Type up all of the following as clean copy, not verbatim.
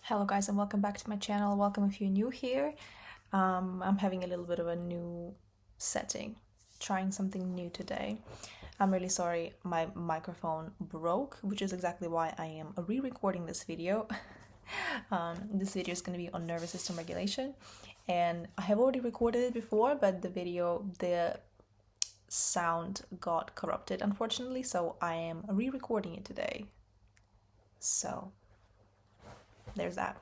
Hello guys and welcome back to my channel. Welcome if you're new here. I'm having a little bit of a new setting, trying something new today. I'm really sorry my microphone broke, which is exactly why I am re-recording this video. This video is going to be on nervous system regulation, and I have already recorded it before, but the sound got corrupted unfortunately, so I am re-recording it today. So there's that.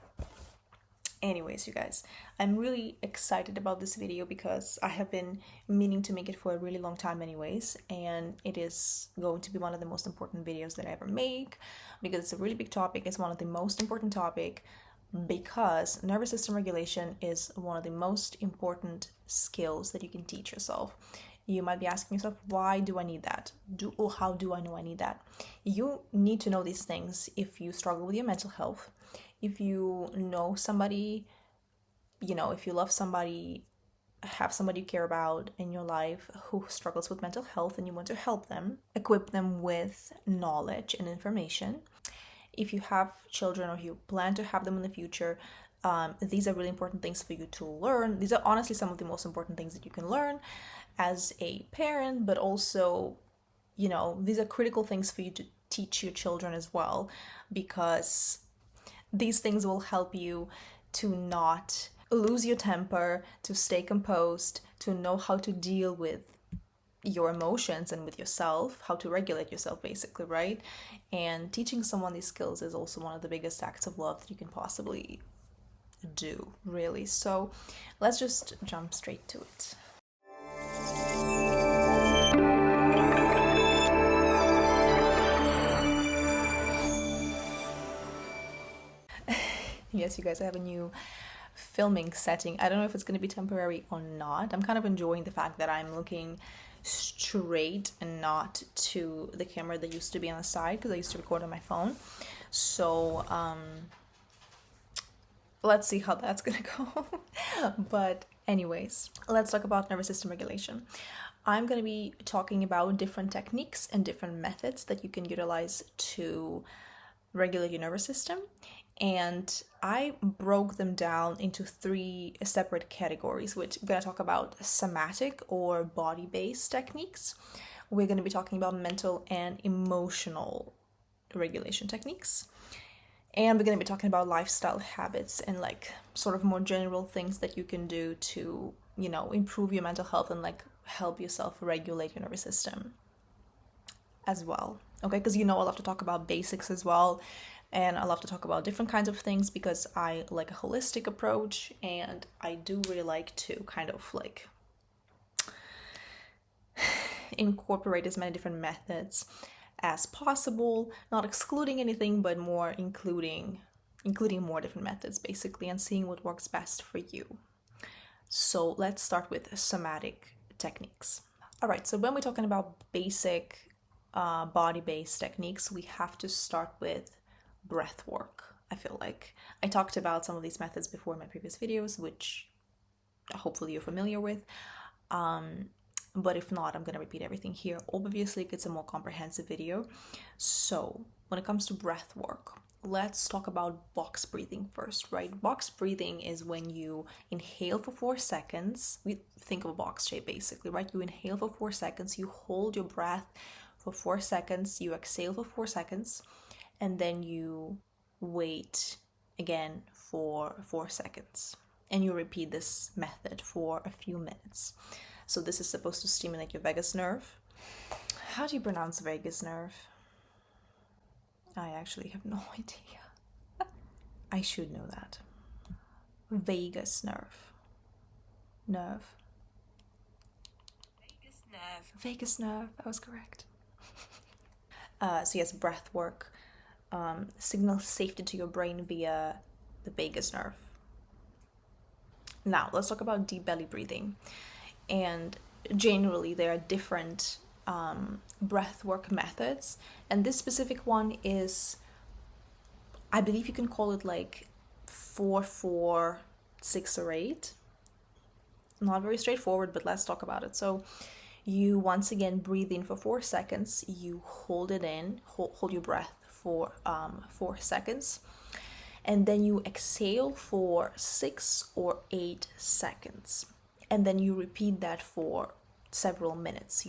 Anyways, you guys, I'm really excited about this video because I have been meaning to make it for a really long time anyways, and it is going to be one of the most important videos that I ever make because it's a really big topic. It's one of the most important topic because nervous system regulation is one of the most important skills that you can teach yourself. You might be asking yourself, why do I need that? Or how do I know I need that? You need to know these things if you struggle with your mental health, if you know somebody, if you love somebody, have somebody you care about in your life who struggles with mental health and you want to help them, equip them with knowledge and information. If you have children or you plan to have them in the future, these are really important things for you to learn. These are honestly some of the most important things that you can learn as a parent, but also, these are critical things for you to teach your children as well, because these things will help you to not lose your temper, to stay composed, to know how to deal with your emotions and with yourself, how to regulate yourself basically, right? And teaching someone these skills is also one of the biggest acts of love that you can possibly do, really. So let's just jump straight to it. Yes, you guys, I have a new filming setting. I don't know if it's going to be temporary or not. I'm kind of enjoying the fact that I'm looking straight and not to the camera that used to be on the side, because I used to record on my phone. So let's see how that's gonna go. But anyways, let's talk about nervous system regulation. I'm going to be talking about different techniques and different methods that you can utilize to regulate your nervous system, and I broke them down into 3 separate categories, which we're going to talk about somatic or body-based techniques. We're going to be talking about mental and emotional regulation techniques, and we're going to be talking about lifestyle habits and like sort of more general things that you can do to, improve your mental health and like help yourself regulate your nervous system as well. Okay, because I love to talk about basics as well, and I love to talk about different kinds of things because I like a holistic approach, and I do really like to kind of like incorporate as many different methods as possible, not excluding anything, but more including more different methods basically, and seeing what works best for you. So let's start with somatic techniques. All right, so when we're talking about basic body-based techniques, we have to start with breath work. I feel like I talked about some of these methods before in my previous videos, which hopefully you're familiar with. But if not, I'm going to repeat everything here. Obviously, it's a more comprehensive video. So when it comes to breath work, let's talk about box breathing first, right? Box breathing is when you inhale for 4 seconds. We think of a box shape basically, right? You inhale for 4 seconds, you hold your breath for 4 seconds, you exhale for 4 seconds, and then you wait again for 4 seconds. And you repeat this method for a few minutes. So this is supposed to stimulate your vagus nerve. How do you pronounce vagus nerve? I actually have no idea. I should know that. Vagus nerve. Nerve. Vagus nerve. That was correct. So yes, breath work signals safety to your brain via the vagus nerve. Now let's talk about deep belly breathing. And generally there are different breath work methods, and this specific one is, I believe you can call it like 4, 4, 6 or 8. Not very straightforward, but let's talk about it. So you once again breathe in for 4 seconds, you hold it in, hold your breath for 4 seconds, and then you exhale for 6 or 8 seconds, and then you repeat that for several minutes.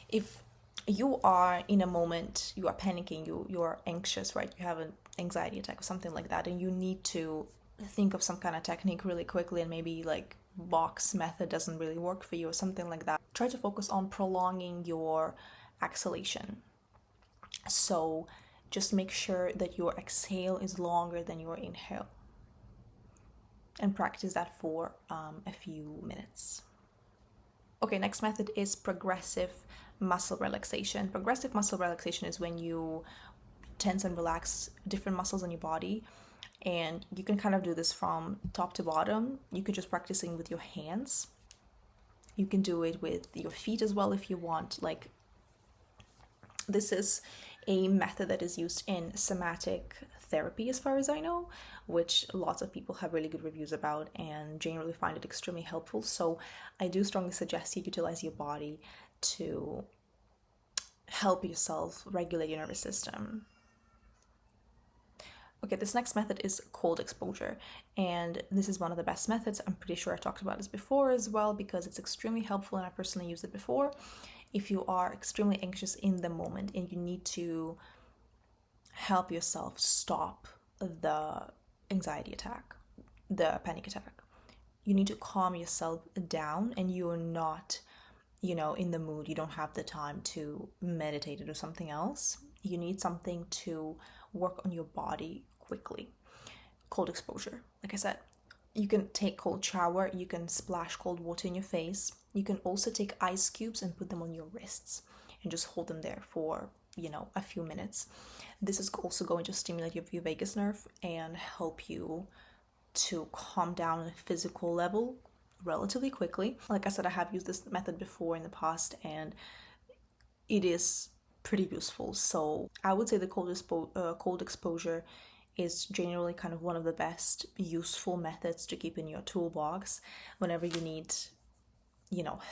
If you are in a moment, you are panicking, you are anxious, right? You have an anxiety attack or something like that, and you need to think of some kind of technique really quickly, and maybe like box method doesn't really work for you or something like that. Try to focus on prolonging your exhalation. So just make sure that your exhale is longer than your inhale, and practice that for a few minutes. Okay, next method is progressive muscle relaxation. Progressive muscle relaxation is when you tense and relax different muscles in your body, and you can kind of do this from top to bottom. You can just practicing with your hands. You can do it with your feet as well if you want. Like, this is a method that is used in somatic therapy, as far as I know, which lots of people have really good reviews about and generally find it extremely helpful. So I do strongly suggest you utilize your body to help yourself regulate your nervous system. Okay, this next method is cold exposure, and this is one of the best methods. I'm pretty sure I talked about this before as well, because it's extremely helpful and I personally used it before. If you are extremely anxious in the moment and you need to help yourself stop the anxiety attack, the panic attack, you need to calm yourself down, and you're not, in the mood, you don't have the time to meditate or do something else. You need something to work on your body quickly. Cold exposure, like I said, you can take cold shower, you can splash cold water in your face. You can also take ice cubes and put them on your wrists and just hold them there for, a few minutes. This is also going to stimulate your vagus nerve and help you to calm down on a physical level relatively quickly. Like I said, I have used this method before in the past, and it is pretty useful. So I would say the cold exposure is generally kind of one of the best useful methods to keep in your toolbox whenever you need,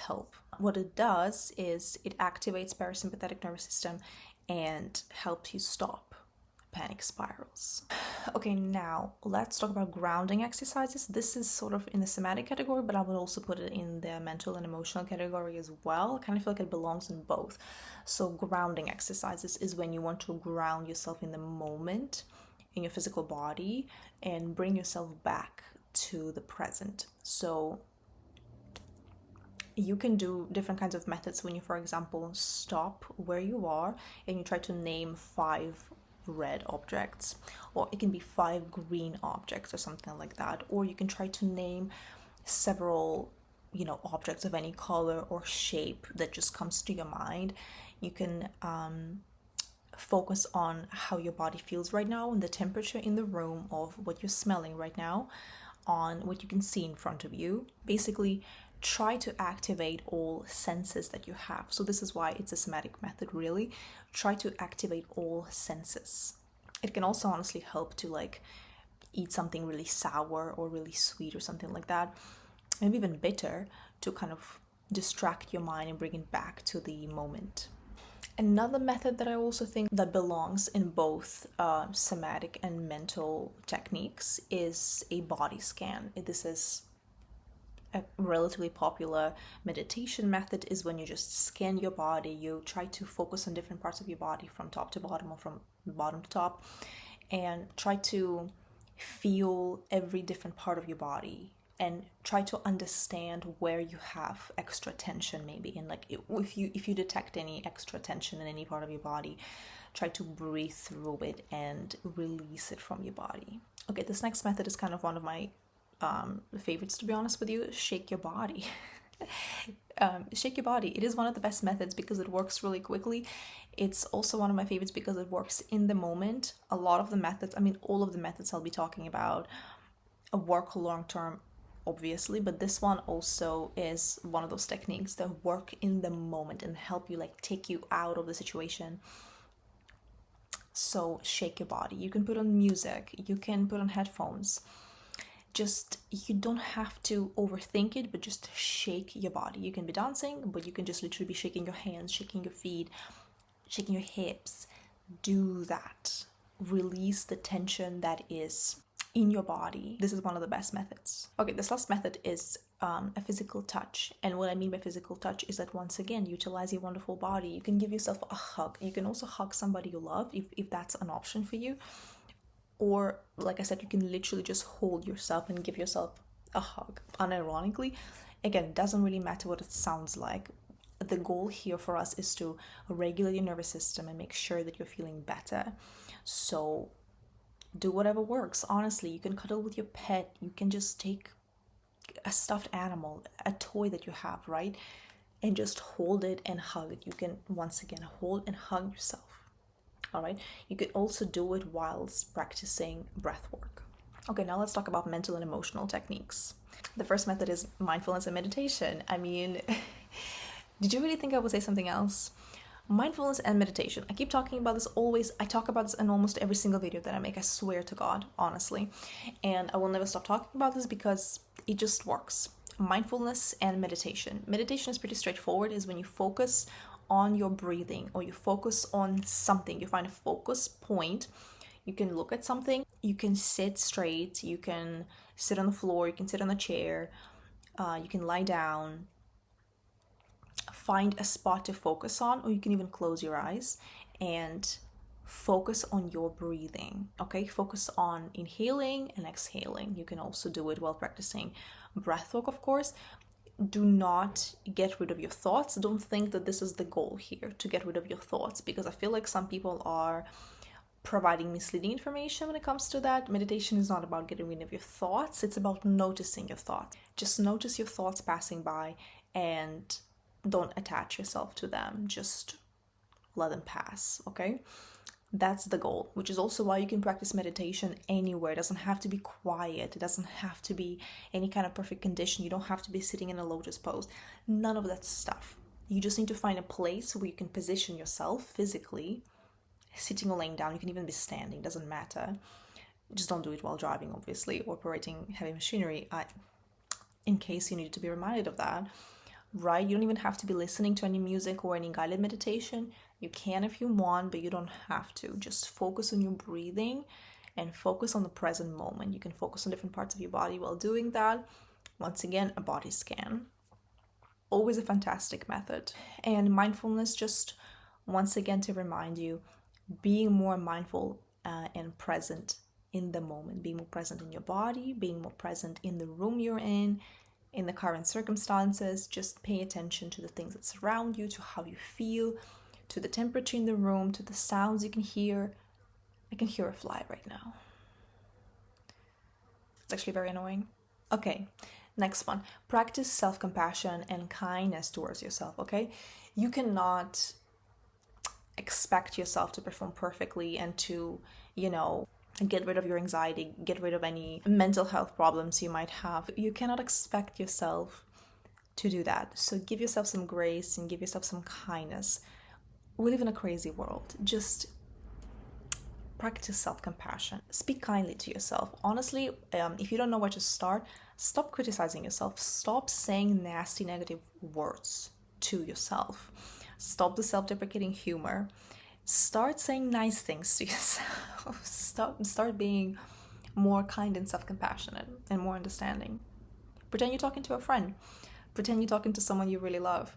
help. What it does is it activates parasympathetic nervous system and helps you stop panic spirals. Okay, now let's talk about grounding exercises. This is sort of in the somatic category, but I would also put it in the mental and emotional category as well. I kind of feel like it belongs in both. So grounding exercises is when you want to ground yourself in the moment, in your physical body, and bring yourself back to the present. So you can do different kinds of methods when you, for example, stop where you are and you try to name 5 red objects, or it can be 5 green objects or something like that, or you can try to name several objects of any color or shape that just comes to your mind. You can focus on how your body feels right now, and the temperature in the room, of what you're smelling right now, on what you can see in front of you. Basically, try to activate all senses that you have. So this is why it's a somatic method, really. Try to activate all senses. It can also honestly help to eat something really sour or really sweet or something like that, maybe even bitter, to kind of distract your mind and bring it back to the moment. Another method that I also think that belongs in both somatic and mental techniques is a body scan. This is a relatively popular meditation method, is when you just scan your body. You try to focus on different parts of your body from top to bottom or from bottom to top, and try to feel every different part of your body and try to understand where you have extra tension, maybe. And if you detect any extra tension in any part of your body, try to breathe through it and release it from your body. Okay, this next method is kind of one of my favorites, to be honest with you. Shake your body. Shake your body. It is one of the best methods because it works really quickly. It's also one of my favorites because it works in the moment. A lot of the methods, all of the methods I'll be talking about work long term, obviously, but this one also is one of those techniques that work in the moment and help you take you out of the situation. So shake your body. You can put on music, you can put on headphones. You don't have to overthink it, but just shake your body. You can be dancing, but you can just literally be shaking your hands, shaking your feet, shaking your hips. Do that. release the tension that is in your body. This is one of the best methods. Okay, this last method is a physical touch. And what I mean by physical touch is that, once again, utilize your wonderful body. You can give yourself a hug. You can also hug somebody you love if that's an option for you. Or, like I said, you can literally just hold yourself and give yourself a hug. Unironically, again, it doesn't really matter what it sounds like. The goal here for us is to regulate your nervous system and make sure that you're feeling better. So do whatever works. Honestly, you can cuddle with your pet. You can just take a stuffed animal, a toy that you have, right? And just hold it and hug it. You can, once again, hold and hug yourself. All right. You could also do it whilst practicing breath work. Okay, now let's talk about mental and emotional techniques. The first method is mindfulness and meditation. I mean, did you really think I would say something else? Mindfulness and meditation. I keep talking about this always. I talk about this in almost every single video that I make. I swear to God, honestly. And I will never stop talking about this because it just works. Mindfulness and meditation. Meditation is pretty straightforward. Is when you focus on your breathing, or you focus on something. You find a focus point. You can look at something. You can sit straight. You can sit on the floor. You can sit on a chair. You can lie down. Find a spot to focus on, or you can even close your eyes and focus on your breathing. Okay, focus on inhaling and exhaling. You can also do it while practicing breath work, of course. Do not get rid of your thoughts. Don't think that this is the goal here, to get rid of your thoughts, because I feel like some people are providing misleading information when it comes to that. Meditation is not about getting rid of your thoughts. It's about noticing your thoughts. Just notice your thoughts passing by and don't attach yourself to them. Just let them pass, okay? That's the goal, which is also why you can practice meditation anywhere. It doesn't have to be quiet. It doesn't have to be any kind of perfect condition. You don't have to be sitting in a lotus pose. None of that stuff. You just need to find a place where you can position yourself physically, sitting or laying down. You can even be standing, doesn't matter. Just don't do it while driving, obviously, or operating heavy machinery, in case you need to be reminded of that. Right? You don't even have to be listening to any music or any guided meditation. You can if you want, but you don't have to. Just focus on your breathing and focus on the present moment. You can focus on different parts of your body while doing that. Once again, a body scan. Always a fantastic method. And mindfulness, just once again to remind you, being more mindful and present in the moment, being more present in your body, being more present in the room you're in the current circumstances. Just pay attention to the things that surround you, to how you feel, to the temperature in the room, to the sounds you can hear. I can hear a fly right now. It's actually very annoying. Okay, next one. Practice self-compassion and kindness towards yourself, okay? You cannot expect yourself to perform perfectly and to, get rid of your anxiety, get rid of any mental health problems you might have. You cannot expect yourself to do that. So give yourself some grace and give yourself some kindness. We live in a crazy world. Just practice self-compassion. Speak kindly to yourself. Honestly, if you don't know where to start, stop criticizing yourself. Stop saying nasty, negative words to yourself. Stop the self-deprecating humor. Start saying nice things to yourself. Start being more kind and self-compassionate and more understanding. Pretend you're talking to a friend. Pretend you're talking to someone you really love.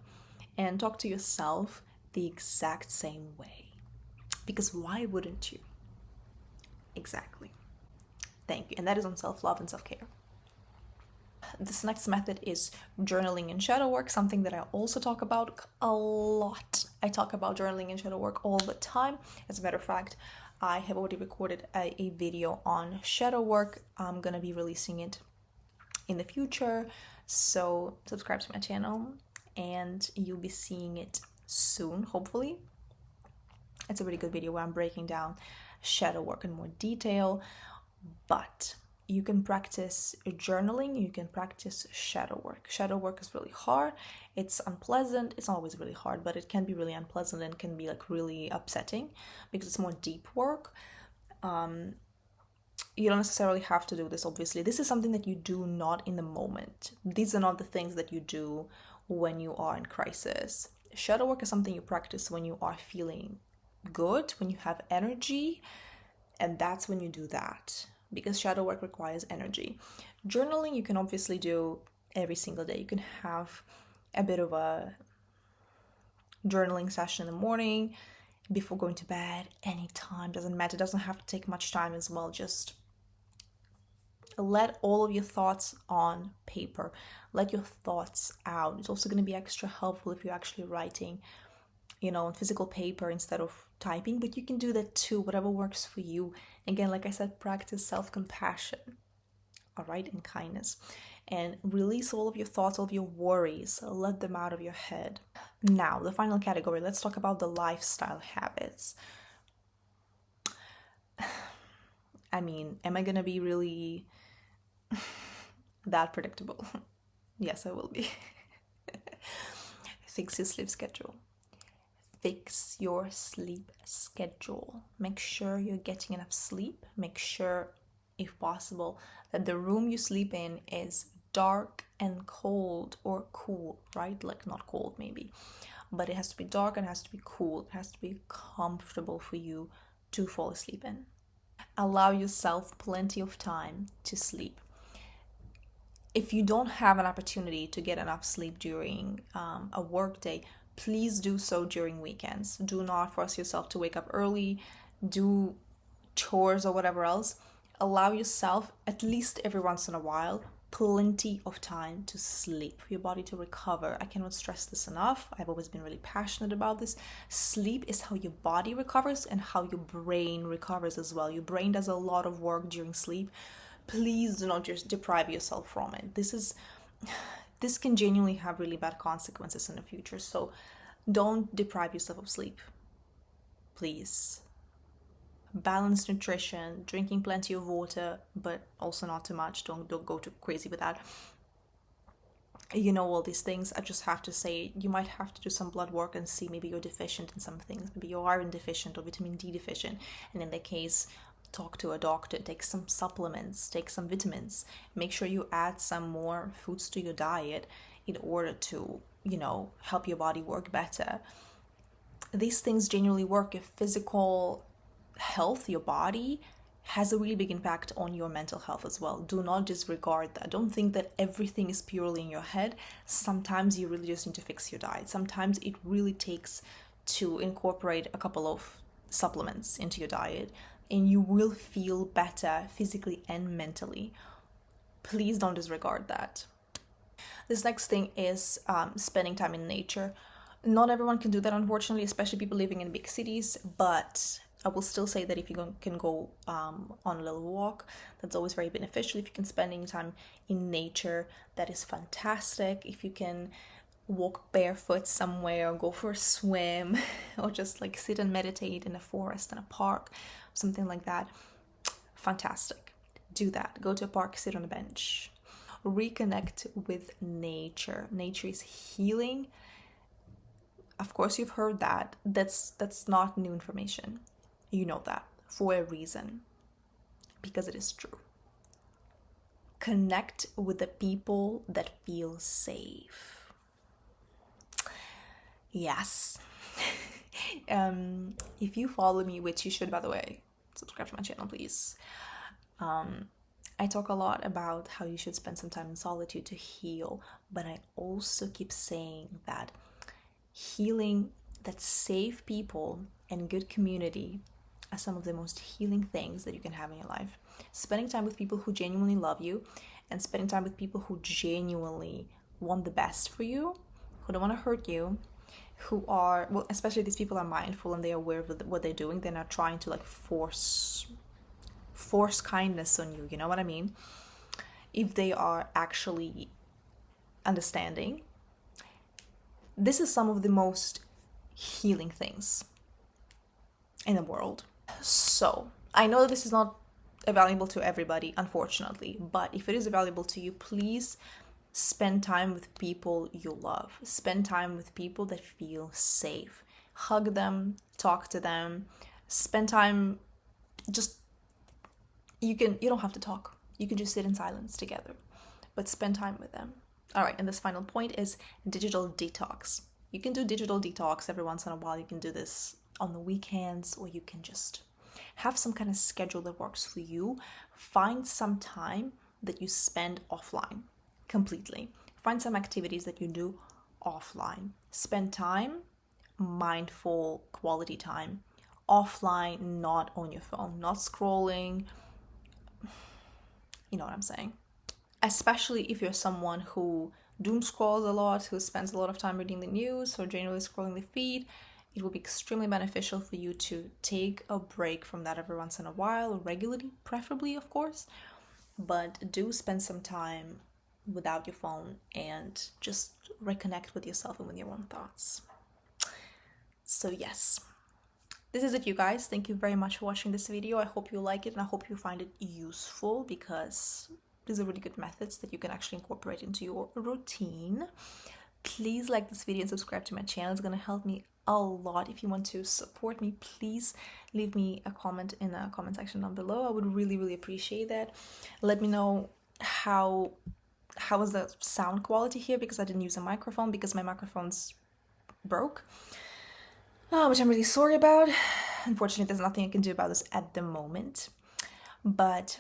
And talk to yourself the exact same way. Because why wouldn't you? Exactly. Thank you. And that is on self-love and self-care. This next method is journaling and shadow work, something that I also talk about a lot. I talk about journaling and shadow work all the time. As a matter of fact, I have already recorded a video on shadow work. I'm going to be releasing it in the future. So subscribe to my channel and you'll be seeing it soon, hopefully. It's a really good video where I'm breaking down shadow work in more detail, but you can practice journaling, you can practice shadow work. Shadow work is really hard. It's unpleasant. It's not always really hard, but it can be really unpleasant and can be really upsetting because it's more deep work. You don't necessarily have to do this, obviously. This is something that you do not in the moment. These are not the things that you do when you are in crisis. Shadow work is something you practice when you are feeling good, when you have energy, And that's when you do that, because shadow work requires energy. Journaling, you can obviously do every single day. You can have a bit of a journaling session in the morning, before going to bed, anytime, doesn't matter. It doesn't have to take much time as well. Just let all of your thoughts on paper. Let your thoughts out. It's also going to be extra helpful if you're actually writing, on physical paper instead of typing, but you can do that too, whatever works for you. Again, like I said, practice self-compassion, all right, and kindness. And release all of your thoughts, all of your worries, let them out of your head. Now, the final category, let's talk about the lifestyle habits. I mean, am I gonna be really that predictable? Yes, I will be. Fix your sleep schedule. Fix your sleep schedule. Make sure you're getting enough sleep. Make sure, if possible, that the room you sleep in is dark and cold, or cool, right? Like not cold maybe, but it has to be dark and it has to be cool. It has to be comfortable for you to fall asleep in. Allow yourself plenty of time to sleep. If you don't have an opportunity to get enough sleep during a work day, please do so during weekends. Do not force yourself to wake up early, do chores or whatever else. Allow yourself, at least every once in a while, plenty of time to sleep, for your body to recover. I cannot stress this enough. I've always been really passionate about this. Sleep is how your body recovers and how your brain recovers as well. Your brain does a lot of work during sleep. Please do not just deprive yourself from it. This can genuinely have really bad consequences in the future. So don't deprive yourself of sleep, please. Balanced nutrition, drinking plenty of water, but also not too much. Don't go too crazy with that. All these things. I just have to say, you might have to do some blood work and see maybe you're deficient in some things. Maybe you're iron deficient or vitamin D deficient. And in that case, talk to a doctor, take some supplements, take some vitamins. Make sure you add some more foods to your diet in order to, help your body work better. These things genuinely work. Your physical health, your body, has a really big impact on your mental health as well. Do not disregard that. Don't think that everything is purely in your head. Sometimes you really just need to fix your diet. Sometimes it really takes to incorporate a couple of supplements into your diet, and you will feel better physically and mentally. Please don't disregard that. This next thing is spending time in nature. Not everyone can do that, unfortunately, especially people living in big cities, but I will still say that if you can go on a little walk, that's always very beneficial. If you can spend any time in nature, that is fantastic. If you can walk barefoot somewhere, or go for a swim, or just like sit and meditate in a forest, in a park, something like that, fantastic. Do that. Go to a park, sit on a bench. Reconnect with nature. Nature is healing. Of course, you've heard that. That's not new information. You know that for a reason, because it is true. Connect with the people that feel safe. Yes. If you follow me, which you should, by the way, subscribe to my channel, please. I talk a lot about how you should spend some time in solitude to heal, but I also keep saying that healing, that safe people and good community are some of the most healing things that you can have in your life. Spending time with people who genuinely love you, and spending time with people who genuinely want the best for you, who don't want to hurt you, who are, well, especially these people are mindful and they're aware of what they're doing. They're not trying to like force kindness on you, you know what I mean? If they are actually understanding, this is some of the most healing things in the world. So I know that this is not available to everybody, unfortunately, but if it is available to you, please spend time with people you love. Spend time with people that feel safe. Hug them, talk to them, spend time. Just you don't have to talk. You can just sit in silence together, but spend time with them. All right, and this final point is digital detox. You can do digital detox every once in a while. You can do this on the weekends, or you can just Have some kind of schedule that works for you. Find some time that you spend offline completely. Find some activities that you do offline. Spend time, mindful quality time, offline, not on your phone, not scrolling. You know what I'm saying? Especially if you're someone who doom scrolls a lot, who spends a lot of time reading the news or generally scrolling the feed, it will be extremely beneficial for you to take a break from that every once in a while, regularly, preferably, of course. But do spend some time without your phone and just reconnect with yourself and with your own thoughts. So yes, this is it, you guys. Thank you very much for watching this video. I hope you like it and I hope you find it useful, because these are really good methods that you can actually incorporate into your routine. Please like this video and subscribe to my channel. It's going to help me a lot. If you want to support me, please leave me a comment in the comment section down below. I would really appreciate that. Let me know how is the sound quality here, because I didn't use a microphone because my microphone's broke, which I'm really sorry about. Unfortunately, there's nothing I can do about this at the moment. But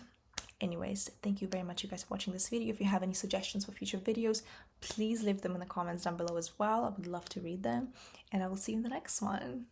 anyways, thank you very much, you guys, for watching this video. If you have any suggestions for future videos, please leave them in the comments down below as well. I would love to read them, and I will see you in the next one.